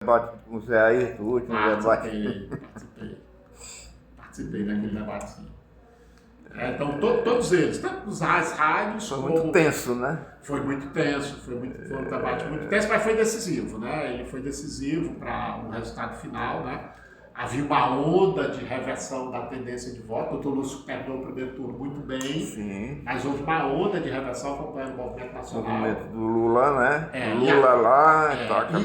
Debate com o Zé Ayrton, o último debate. Participei daquele debate, sim. Então, todos eles, tanto as rádios Foi como... muito tenso, né? Foi muito tenso, foi um debate muito tenso, mas foi decisivo, né? Ele foi decisivo para o resultado final, né? Havia uma onda de reversão da tendência de voto. O doutor Lúcio terminou o primeiro turno muito bem, Sim. mas houve uma onda de reversão acompanhando o movimento O nacional. movimento do Lula, né? É, Lula lá,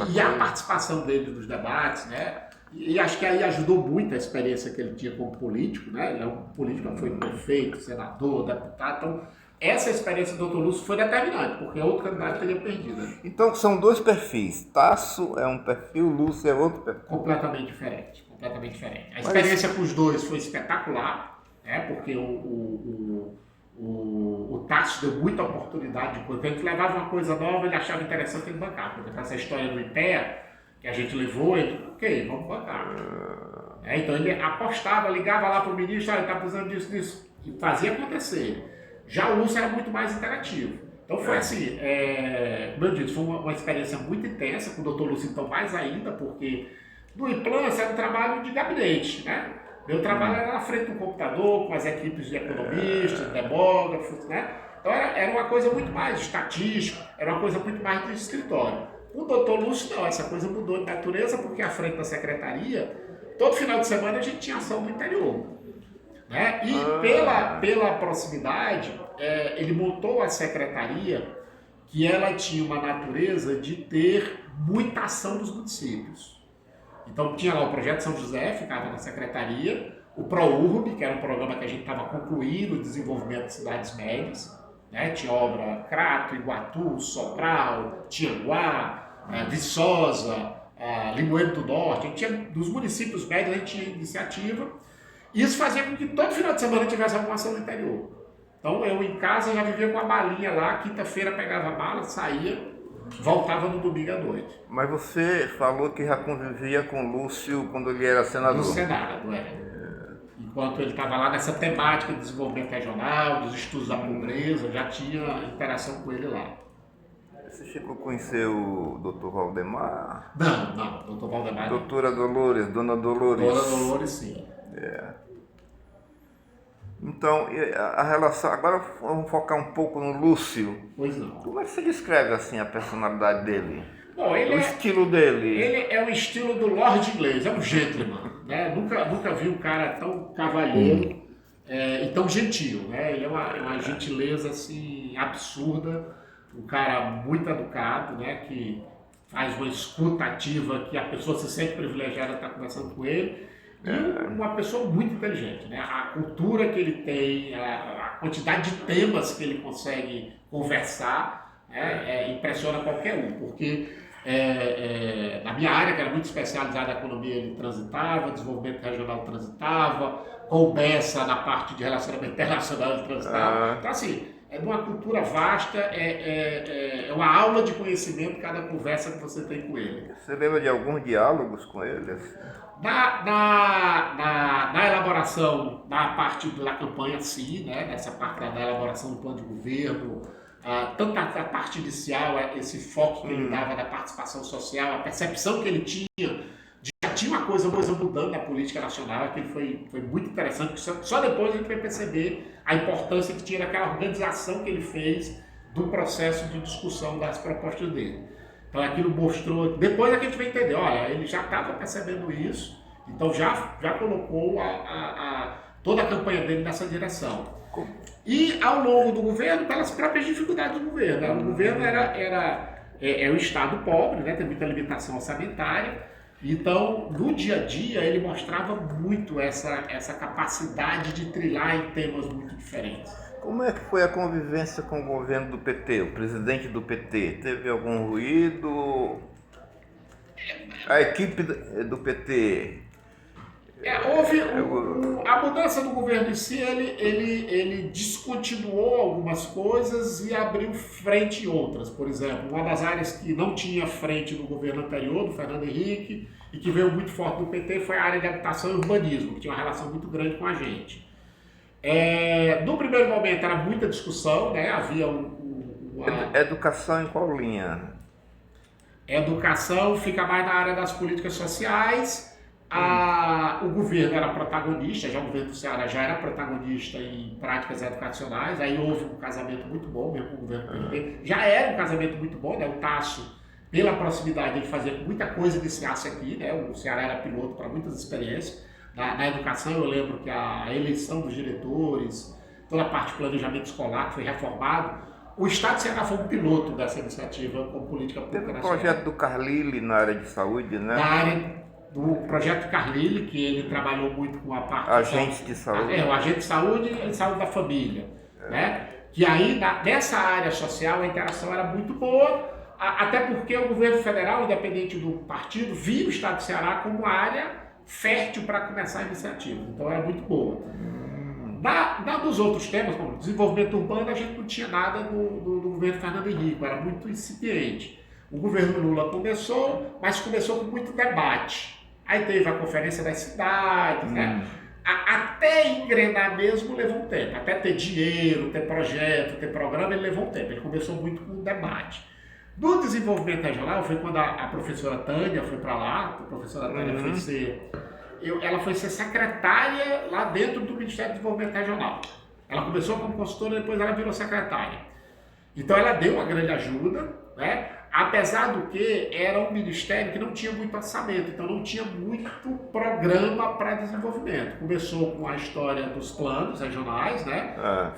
e a participação dele nos debates, né? E acho que aí ajudou muito a experiência que ele tinha como político, né? Ele é um político que foi prefeito, senador, deputado. Então, essa experiência do Dr. Lúcio foi determinante, porque outro candidato teria perdido. Né? Então são dois perfis. Tasso é um perfil, Lúcio é outro perfil. Completamente diferente. A experiência com os dois foi espetacular, né? Porque o Tasso deu muita oportunidade de coisa. Quando a gente levava uma coisa nova, ele achava interessante ele bancar. Por exemplo, essa história do IPEA, que a gente levou, ele, ok, vamos bancar. Então ele apostava, ligava lá para o ministro, ele está precisando disso, e fazia acontecer. Já o Lúcio era muito mais interativo. Então foi assim, como eu disse, foi uma experiência muito intensa, com o doutor Lúcio então mais ainda, porque no Implância era um trabalho de gabinete, né? Meu trabalho era na frente do computador, com as equipes de economistas, demógrafos, né? Então era uma coisa muito mais estatística, era uma coisa muito mais de escritório. O doutor Lúcio não, essa coisa mudou de natureza, porque à frente da secretaria, todo final de semana a gente tinha ação no interior. Né? E pela proximidade, ele montou a secretaria que ela tinha uma natureza de ter muita ação dos municípios. Então tinha lá o Projeto São José, ficava na secretaria, o ProURB, que era um programa que a gente estava concluindo o desenvolvimento de cidades médias, né? Tinha obra Crato, Iguatu, Sobral, Tianguá, Viçosa, Limoeiro do Norte, a gente tinha, dos municípios médios a gente tinha iniciativa. Isso fazia com que todo final de semana tivesse alguma ação no interior. Então eu em casa já vivia com a malinha lá, quinta-feira pegava a mala, saía, voltava no domingo à noite. Mas você falou que já convivia com o Lúcio quando ele era senador. No Senado, Enquanto ele estava lá nessa temática de desenvolvimento regional, dos estudos da pobreza, já tinha interação com ele lá. Você chegou a conhecer o Dr. Valdemar? Não, doutor Valdemar. Doutora Dolores, Dona Dolores. Dona Dolores, sim. Então, a relação... Agora vamos focar um pouco no Lúcio. Pois não. Como é que você descreve assim a personalidade dele? Bom, O estilo dele? Ele é o estilo do Lord inglês, é um gentleman. Né? Nunca vi um cara tão cavalheiro e tão gentil. Né? Ele é uma gentileza assim, absurda, um cara muito educado, né? Que faz uma escuta ativa, que a pessoa se sente privilegiada de estar conversando com ele. E uma pessoa muito inteligente, né? A cultura que ele tem, a quantidade de temas que ele consegue conversar, impressiona qualquer um, porque na minha área, que era muito especializada em economia, ele transitava, desenvolvimento regional transitava, com o Bessa na parte de relacionamento internacional ele transitava. Então assim, é de uma cultura vasta, é uma aula de conhecimento cada conversa que você tem com ele. Você lembra de alguns diálogos com ele? Na elaboração da parte da campanha, sim, né? Nessa parte da elaboração do plano de governo, tanto a parte inicial, esse foco que ele dava da participação social, a percepção que ele tinha de que tinha uma coisa mudando na política nacional, que foi muito interessante, que só depois a gente vai perceber a importância que tinha daquela organização que ele fez do processo de discussão das propostas dele. Então aquilo mostrou, depois é que a gente vai entender, olha, ele já estava percebendo isso, então já colocou toda a campanha dele nessa direção. E ao longo do governo, pelas próprias dificuldades do governo, né? O governo é um estado pobre, né? Tem muita limitação orçamentária, então no dia a dia ele mostrava muito essa capacidade de trilhar em temas muito diferentes. Como é que foi a convivência com o governo do PT, o presidente do PT? Teve algum ruído? A equipe do PT? Houve a mudança do governo em si, ele descontinuou algumas coisas e abriu frente em outras. Por exemplo, uma das áreas que não tinha frente no governo anterior, do Fernando Henrique, e que veio muito forte do PT, foi a área de habitação e urbanismo, que tinha uma relação muito grande com a gente. No primeiro momento era muita discussão, né? Havia Educação em qual linha? Educação fica mais na área das políticas sociais. O governo era protagonista, já o governo do Ceará já era protagonista em práticas educacionais, aí houve um casamento muito bom, mesmo com o governo do PT. Já era um casamento muito bom, né? O Tasso, pela proximidade, ele fazia muita coisa desse aço aqui, né? O Ceará era piloto para muitas experiências. Na educação, eu lembro que a eleição dos diretores, toda a parte de planejamento escolar que foi reformado, o Estado do Ceará foi um piloto dessa iniciativa com política pública Teve o nacional. projeto do Carlile na área de saúde, né? Na área do projeto Carlile, que ele trabalhou muito com a parte... Agente de saúde. O agente de saúde e saúde da família. Né? Que aí, nessa área social, a interação era muito boa, até porque o governo federal, independente do partido, via o Estado do Ceará como área fértil para começar a iniciativa. Então era muito boa. Dos outros temas, como desenvolvimento urbano, a gente não tinha nada do governo Fernando Henrique, era muito incipiente. O governo Lula começou, mas começou com muito debate. Aí teve a Conferência das Cidades, né? Até engrenar mesmo levou um tempo. Até ter dinheiro, ter projeto, ter programa, ele levou um tempo. Ele começou muito com debate. No desenvolvimento regional foi quando a professora Tânia foi para lá, a professora Tânia ela foi ser secretária lá dentro do Ministério do Desenvolvimento Regional. Ela começou como consultora, depois ela virou secretária. Então ela deu uma grande ajuda, né? Apesar do que era um ministério que não tinha muito orçamento, então não tinha muito programa para desenvolvimento. Começou com a história dos planos regionais, né?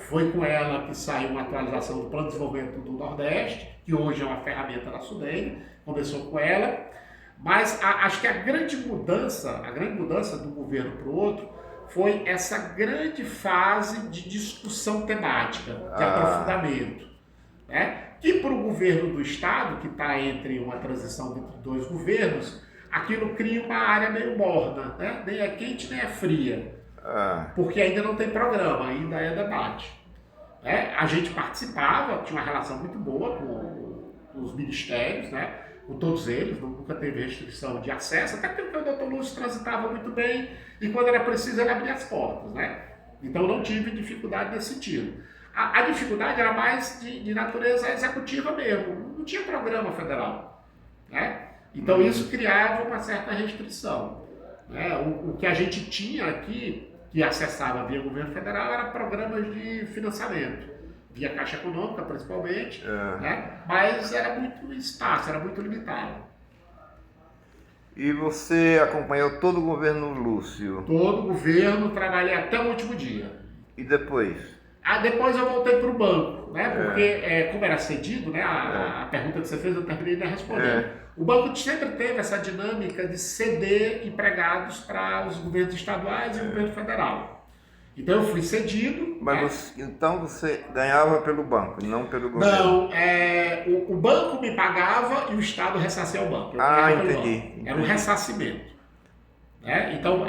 Foi com ela que saiu uma atualização do Plano de Desenvolvimento do Nordeste, que hoje é uma ferramenta da SUDENE, começou com ela. Mas acho que a grande mudança do governo para o outro foi essa grande fase de discussão temática, de aprofundamento, né? Que para o governo do Estado, que está entre uma transição entre dois governos, aquilo cria uma área meio morna, né? Nem é quente nem é fria, porque ainda não tem programa, ainda é debate. Né? A gente participava, tinha uma relação muito boa com os ministérios, né? Com todos eles, nunca teve restrição de acesso, até porque o doutor Lúcio transitava muito bem e quando era preciso ele abria as portas, né? Então não tive dificuldade nesse sentido. A dificuldade era mais de natureza executiva mesmo, não tinha programa federal, né? Então isso criava uma certa restrição, né? O que a gente tinha aqui, que acessava via governo federal, era programas de financiamento. Via Caixa Econômica, principalmente, né? Mas era muito espaço, era muito limitado. E você acompanhou todo o governo Lúcio? Todo o governo, trabalhei até o último dia. E depois? Depois eu voltei para o banco, né? Porque, como era cedido, né? A pergunta que você fez, eu terminei de responder. O banco sempre teve essa dinâmica de ceder empregados para os governos estaduais e o governo federal. Então eu fui cedido. Mas então você ganhava pelo banco, não pelo governo? Não, o banco me pagava e o Estado ressarcia o banco. Entendi. Era um ressarcimento. Né? Então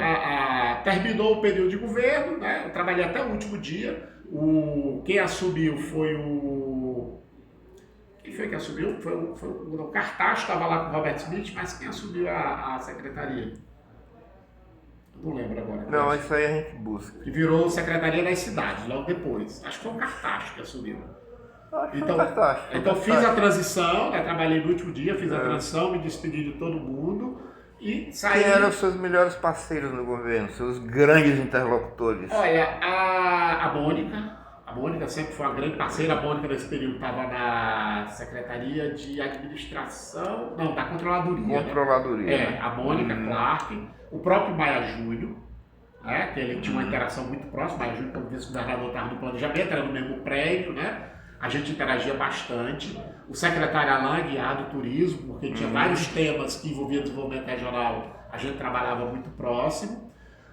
terminou o período de governo, né? Eu trabalhei até o último dia. Quem assumiu foi o... Quem foi que assumiu? O Cartacho estava lá com o Robert Smith, mas quem assumiu a secretaria? Não lembro agora. Não, isso aí a gente busca. Que virou Secretaria das Cidades, logo depois. Acho que foi o Cartacho que assumiu. Então fiz a transição, né, trabalhei no último dia, fiz a transição, me despedi de todo mundo e saí... Quem eram os seus melhores parceiros no governo, seus grandes interlocutores? Olha, a Mônica sempre foi uma grande parceira. A Mônica nesse período estava na Secretaria de Administração, não, da Controladoria. Controladoria. Né? A Mônica Clark, o próprio Maia Júnior, né, que ele tinha uma interação muito próxima. Maia Júnior, como vice-governador, estava no planejamento, era no mesmo prédio, né? A gente interagia bastante. O secretário Alain, guiado do turismo, porque tinha vários temas que envolviam desenvolvimento regional, a gente trabalhava muito próximo.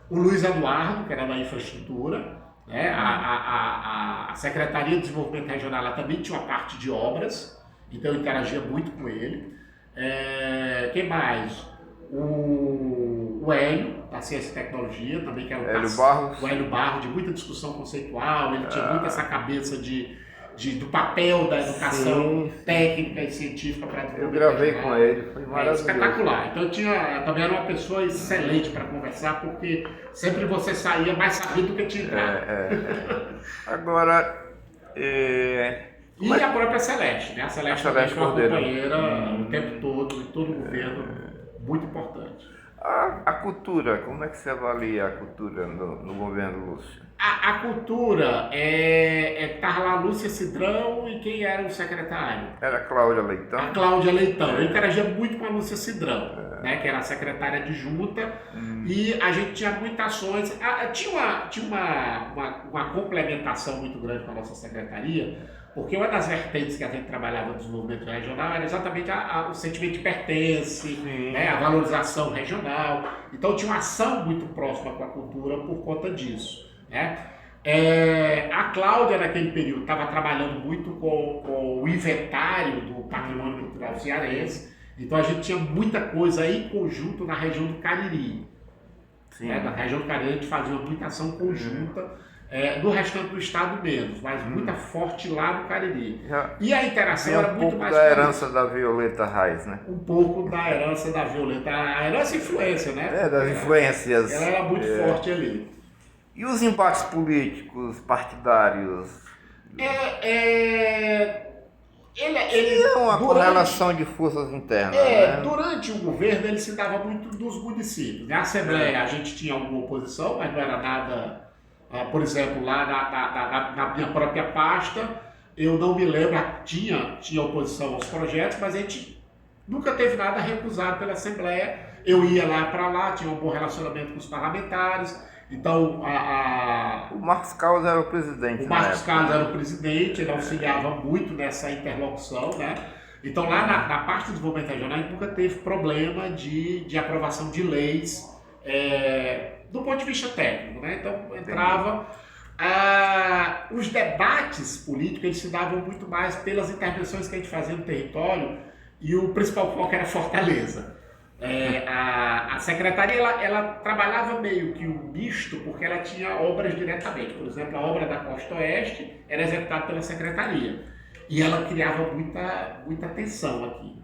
O Luiz Eduardo, que era da infraestrutura, né? A Secretaria de Desenvolvimento Regional ela também tinha uma parte de obras, então eu interagia muito com ele. Quem mais? O Hélio, da Ciência e Tecnologia, também que era o Hélio Barros, de muita discussão conceitual. Ele tinha muito essa cabeça do papel da educação técnica e científica para desenvolver. Eu gravei com ele, foi maravilhoso. Espetacular. Então também era uma pessoa excelente para conversar, porque sempre você saía mais sabido do que tinha entrado. Agora, E a própria Celeste, né? A Celeste também foi uma companheira o tempo todo, em todo o governo, muito importante. A cultura, como é que você avalia a cultura no governo Lúcio? A cultura tá lá Lúcia Cidrão e quem era o secretário? Era Cláudia Leitão? A Cláudia Leitão. Eu interagia muito com a Lúcia Cidrão, né, que era a secretária adjunta, e a gente tinha muitas ações. Tinha uma complementação muito grande com a nossa secretaria, porque uma das vertentes que a gente trabalhava no desenvolvimento regional era exatamente o sentimento de pertence, né, a valorização regional. Então tinha uma ação muito próxima com a cultura por conta disso. Né? A Cláudia, naquele período, estava trabalhando muito com o inventário do patrimônio cultural cearense, então a gente tinha muita coisa em conjunto na região do Cariri. Né? Na região do Cariri a gente fazia muita ação conjunta, no restante do estado menos, mas muita forte lá no Cariri. E a interação era muito mais... Um pouco da herança da Violeta Reis, né? Um pouco da herança da Violeta, a herança e influência, né? Das influências. Ela era muito forte ali. E os embates políticos, partidários? Tinha uma correlação de forças internas. Né? Durante o governo ele se dava muito dos municípios. Na Assembleia a gente tinha alguma oposição, mas não era nada, por exemplo, lá na minha própria pasta, eu não me lembro, tinha oposição aos projetos, mas a gente nunca teve nada recusado pela Assembleia. Eu ia lá para lá, tinha um bom relacionamento com os parlamentares. Então, o Marcos Carlos era o presidente. O Marcos Carlos era o presidente, ele auxiliava muito nessa interlocução, né? Então, lá na parte do desenvolvimento regional, a gente nunca teve problema de aprovação de leis do ponto de vista técnico, né? Então, entrava... os debates políticos, eles se davam muito mais pelas intervenções que a gente fazia no território, e o principal foco era Fortaleza. A secretaria ela trabalhava meio que um misto, porque ela tinha obras diretamente. Por exemplo, a obra da Costa Oeste era executada pela secretaria e ela criava muita tensão aqui.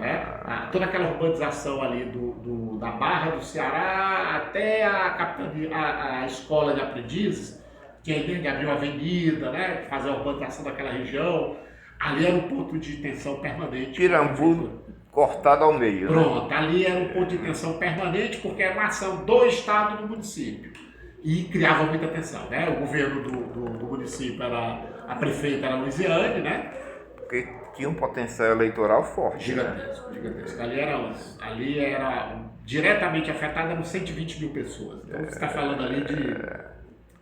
Né? Toda aquela urbanização ali da Barra do Ceará até a escola de aprendizes, que aí abriu a avenida, né? Fazer a urbanização daquela região, ali era um ponto de tensão permanente. Pirambu cortado ao meio. Pronto, né? Ali era um ponto de tensão permanente, porque era uma ação do Estado e do município. E criava muita tensão, né? O governo do município a prefeita era Luiziane, né? Porque tinha um potencial eleitoral forte. Gigantesco, gigantesco. Ali era diretamente afetada por 120 mil pessoas. Então você está falando ali de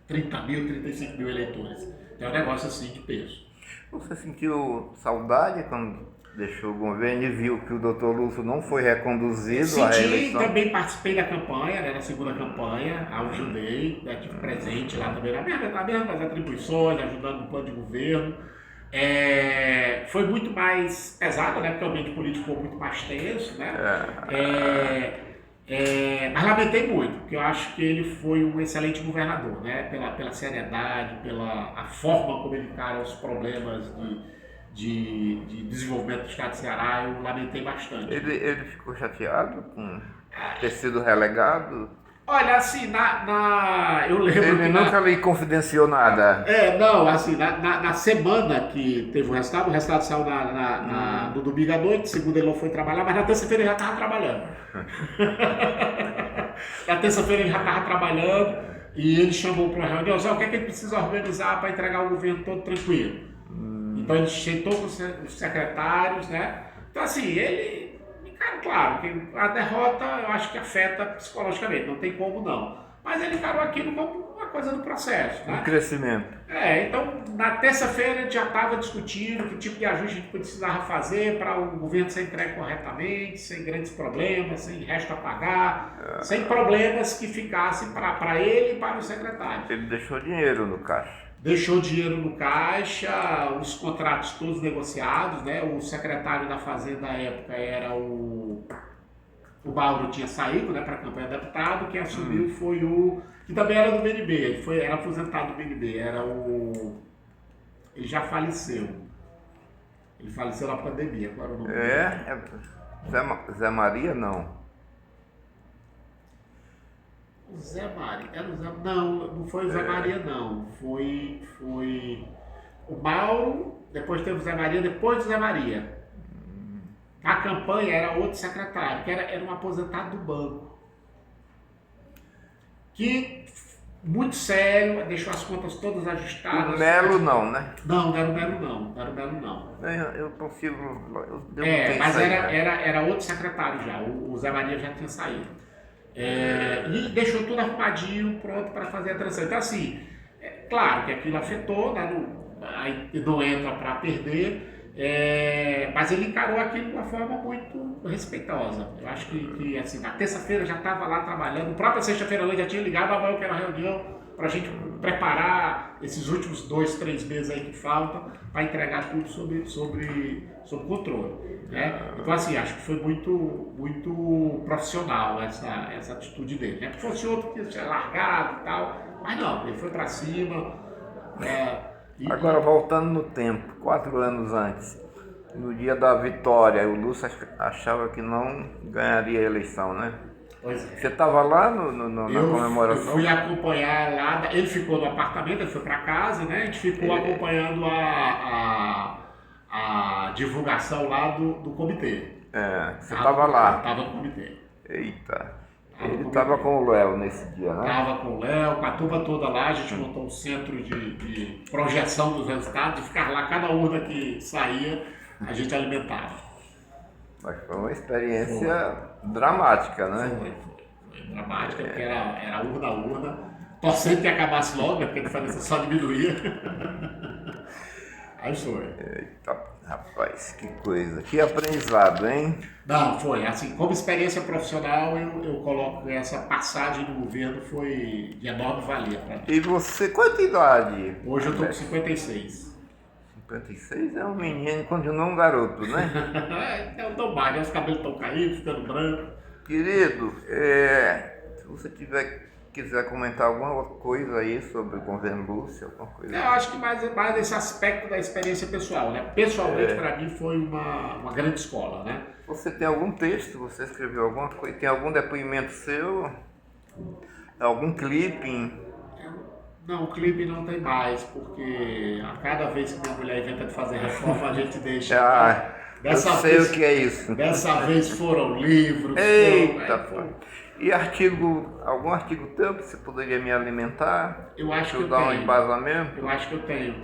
30 mil, 35 mil eleitores. É um negócio assim de peso. Você sentiu saudade quando deixou o governo e viu que o doutor Lúcio não foi reconduzido à reeleição? Também participei da campanha, né, na segunda campanha, ajudei, tive presente lá também, nas atribuições, ajudando no plano de governo. Foi muito mais pesado, né, porque o ambiente político foi muito mais tenso, né? Mas lamentei muito, porque eu acho que ele foi um excelente governador, né? Pela seriedade, pela forma como ele encara os problemas de desenvolvimento do estado de Ceará. Eu lamentei bastante. Ele ficou chateado com ter sido relegado? Olha, assim, eu lembro ele nunca lhe confidenciou nada. Não, assim, na semana que teve o resultado saiu no domingo à noite, segunda ele não foi trabalhar, mas na terça-feira ele já estava trabalhando. Na terça-feira ele já estava trabalhando e ele chamou para uma reunião, o que é que ele precisa organizar para entregar o governo todo tranquilo. Então ele sentou com os secretários, né? Então assim, ele, claro, que a derrota eu acho que afeta psicologicamente, não tem como não. Mas ele encarou aquilo como uma coisa do processo, né? Um crescimento. Então na terça-feira a gente já estava discutindo que tipo de ajuste a gente precisava fazer para o governo ser entregue corretamente, sem grandes problemas, sem resto a pagar, sem problemas que ficassem para ele e para o secretário. Ele deixou dinheiro no caixa. Deixou dinheiro no caixa, os contratos todos negociados, né? O secretário da Fazenda à época era o Mauro, tinha saído, né, para a campanha de deputado. Quem assumiu foi que também era do BNB, ele era aposentado do BNB, ele já faleceu. Ele faleceu na pandemia, qual era o nome dele? Zé Maria não. O Zé Maria, não foi o Zé Maria não, foi o Mauro, depois teve o Zé Maria, depois do Zé Maria. A campanha era outro secretário, que era um aposentado do banco. Que, muito sério, deixou as contas todas ajustadas. O Melo não, né? Não era o Melo não. Eu consigo. Mas era outro secretário já, o Zé Maria já tinha saído. E deixou tudo arrumadinho, pronto para fazer a transição. Então, assim, claro que aquilo afetou, né, aí não entra para perder, mas ele encarou aquilo de uma forma muito respeitosa. Eu acho que assim, na terça-feira já estava lá trabalhando, própria sexta-feira à noite já tinha ligado, amanhã eu quero uma reunião para a gente preparar esses últimos 2, 3 meses aí que faltam para entregar tudo sob controle. Né? Então, assim, acho que foi muito profissional essa atitude dele. Né? Se fosse outro que tinha largado e tal, mas não, ele foi para cima. Agora, voltando no tempo, 4 anos antes, no dia da vitória, o Lúcio achava que não ganharia a eleição, né? Pois é. Você estava lá na comemoração? Eu fui acompanhar lá, ele ficou no apartamento, ele foi para casa, né? A gente ficou acompanhando a divulgação lá do comitê. Você estava lá? Estava no comitê. Eita. Ele estava com o Léo nesse dia, né? Estava com o Léo, com a turma toda lá, a gente montou um centro de projeção dos resultados, de ficar lá, cada urna que saía, a gente alimentava. Mas foi uma experiência dramática, né? Foi dramática, porque era urna a urna, torcendo que acabasse logo, porque a diferença só diminuía. Aí foi. Eita, rapaz, que coisa, que aprendizado, hein? Não, foi. Assim, como experiência profissional, eu coloco essa passagem no governo foi de enorme valia para mim. E você, quanta idade? Hoje eu estou com 56. 56 é um menino, continua um garoto, né? Eu tô magro, os cabelos estão caídos, ficando branco. Querido, se você quiser comentar alguma coisa aí sobre o governo Lúcio, alguma coisa. Eu acho que mais esse aspecto da experiência pessoal, né? Pessoalmente, para mim, foi uma grande escola, né? Você tem algum texto, você escreveu alguma coisa, tem algum depoimento seu? Algum clipe? Não, o clipe não tem mais, porque a cada vez que minha mulher inventa de fazer reforma, a gente deixa. Eu sei o que é isso. Dessa vez foram livros. Eita, e algum artigo teu que você poderia me alimentar? Eu acho que eu dar tenho. Um embasamento? Eu acho que eu tenho.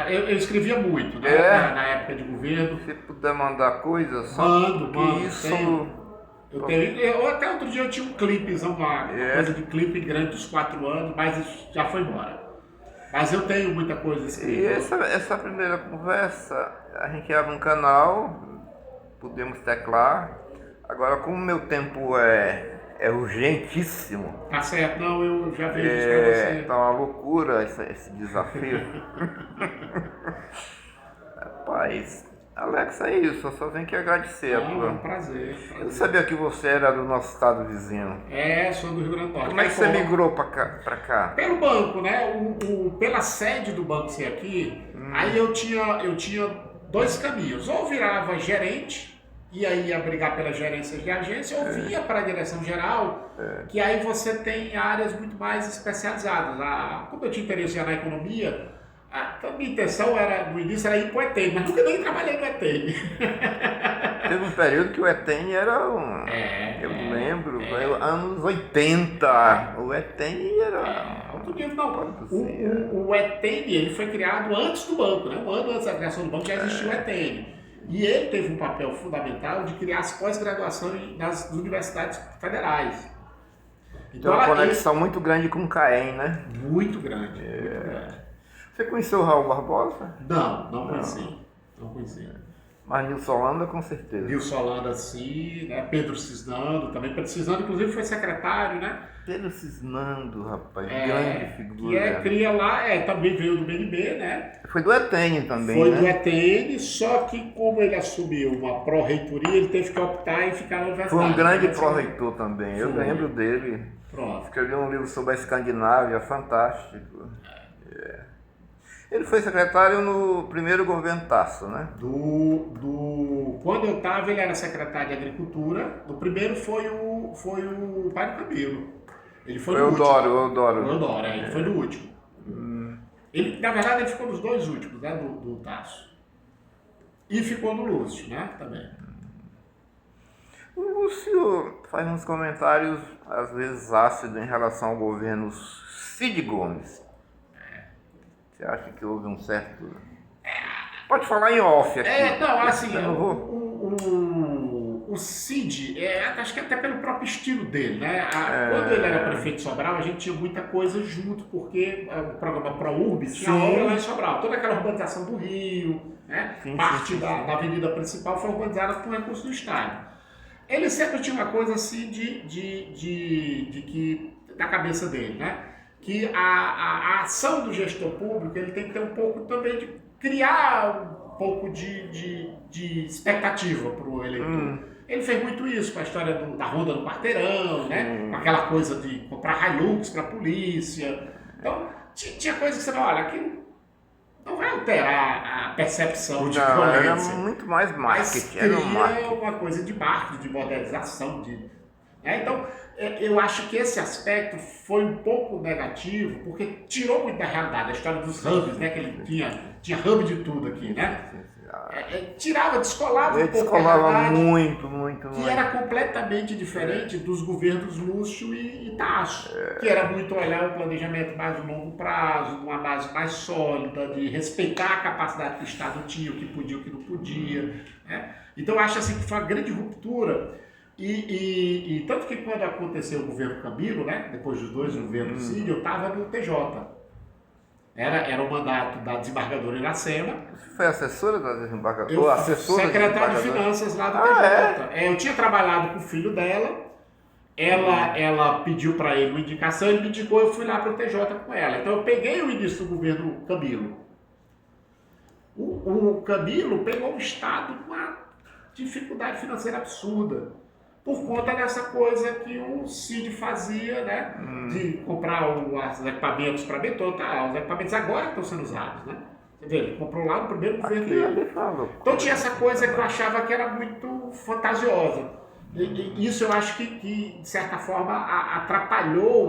Eu escrevia muito, né? Na época de governo. Se puder mandar coisas, só mando, isso. Eu tenho. Até outro dia eu tinha um clipezão lá, uma coisa de clipe grande dos 4 anos, mas isso já foi embora. Mas eu tenho muita coisa escrita. E essa primeira conversa, a gente abre um canal, podemos teclar. Agora, como o meu tempo é urgentíssimo. Tá certo, não, eu já vejo isso pra você. Tá uma loucura esse desafio. Rapaz, Alex, é isso, eu só tenho que agradecer. É um prazer. Eu sabia que você era do nosso estado vizinho. Sou do Rio Grande do Norte. Como é que você migrou pra cá? Pelo banco, né? Pela sede do banco ser aqui, aí eu tinha 2 caminhos. Ou virava gerente, e aí ia brigar pela gerência de agência, ou vinha para a direção geral, que aí você tem áreas muito mais especializadas. Como eu tinha interesse já na economia, a minha intenção no início era ir para o ETN, mas nunca nem trabalhei no ETN. Teve um período que o ETN era eu lembro, anos 80, o ETN era... Outro nível, não. O ETN, ele foi criado antes do banco, né? Um ano antes da criação do banco já existia o ETN. E ele teve um papel fundamental de criar as pós-graduações nas universidades federais. Então, uma conexão muito grande com o CAEM, né? Muito grande. Você conheceu o Raul Barbosa? Não conheci. Não conheci. Mas Nilson Holanda, com certeza. Nilson Holanda, sim, né? Pedro Cisnando também. Pedro Cisnando, inclusive, foi secretário, né? Pedro Cisnando, rapaz, grande figura. Que cria lá, também veio do BNB, né? Foi do ETN também, Foi do ETN, só que como ele assumiu uma pró-reitoria, ele teve que optar em ficar na universidade. Foi um grande pró-reitor também, eu lembro dele. Pronto. Escreveu um livro sobre a Escandinávia, fantástico. Ele foi secretário no primeiro governo Tasso, né? Quando eu estava, ele era secretário de Agricultura. No primeiro foi o pai do Camilo. Ele foi no último. O Eudoro. Ele foi no último. Ele, na verdade, ele ficou nos dois últimos, né, do Tasso. E ficou no Lúcio, né, também. O Lúcio faz uns comentários, às vezes, ácidos em relação ao governo Cid Gomes. Você acha que houve um certo... Pode falar em off aqui. Não, assim, Eu não vou... o Cid, acho que até pelo próprio estilo dele, né? Quando ele era prefeito de Sobral, a gente tinha muita coisa junto, porque o programa ProUrbis tinha obra lá em Sobral. Toda aquela urbanização do Rio, né? Parte da avenida principal foi urbanizada com recurso do Estado. Ele sempre tinha uma coisa assim da cabeça dele, né? Que a ação do gestor público ele tem que ter um pouco também de criar um pouco de expectativa para o eleitor. Ele fez muito isso com a história da ronda do quarteirão, né? Com aquela coisa de comprar Hilux para a polícia. Então, tinha coisas que você fala, olha, aqui não vai alterar a percepção de violência. Era muito mais marketing. Mas uma coisa de marketing, de modernização. Então, eu acho que esse aspecto foi um pouco negativo, porque tirou muito da realidade, a história dos hubs, né? Que ele tinha hub de tudo aqui, né? Descolava um pouco da realidade. Muito. Que era completamente diferente dos governos Lúcio e Tasso, que era muito olhar o planejamento mais de longo prazo, uma base mais sólida, de respeitar a capacidade que o Estado tinha, o que podia e o que não podia. Né? Então eu acho assim, que foi uma grande ruptura. E tanto que quando aconteceu o governo Camilo, né, depois dos dois governos Cid, eu estava no TJ. Era o mandato da desembargadora Iracema. Você foi assessora da desembargadora? Secretário de Finanças lá do TJ. Eu tinha trabalhado com o filho dela, ela pediu para ele uma indicação, ele me indicou, eu fui lá para o TJ com ela. Então eu peguei o início do governo Camilo. O Camilo pegou o Estado com uma dificuldade financeira absurda, por conta dessa coisa que o Cid fazia, né? De comprar os equipamentos para beton, os equipamentos agora estão sendo usados, né? Você vê, ele comprou lá no primeiro governo dele. Então tinha essa coisa que eu achava que era muito fantasiosa. E isso eu acho que de certa forma, atrapalhou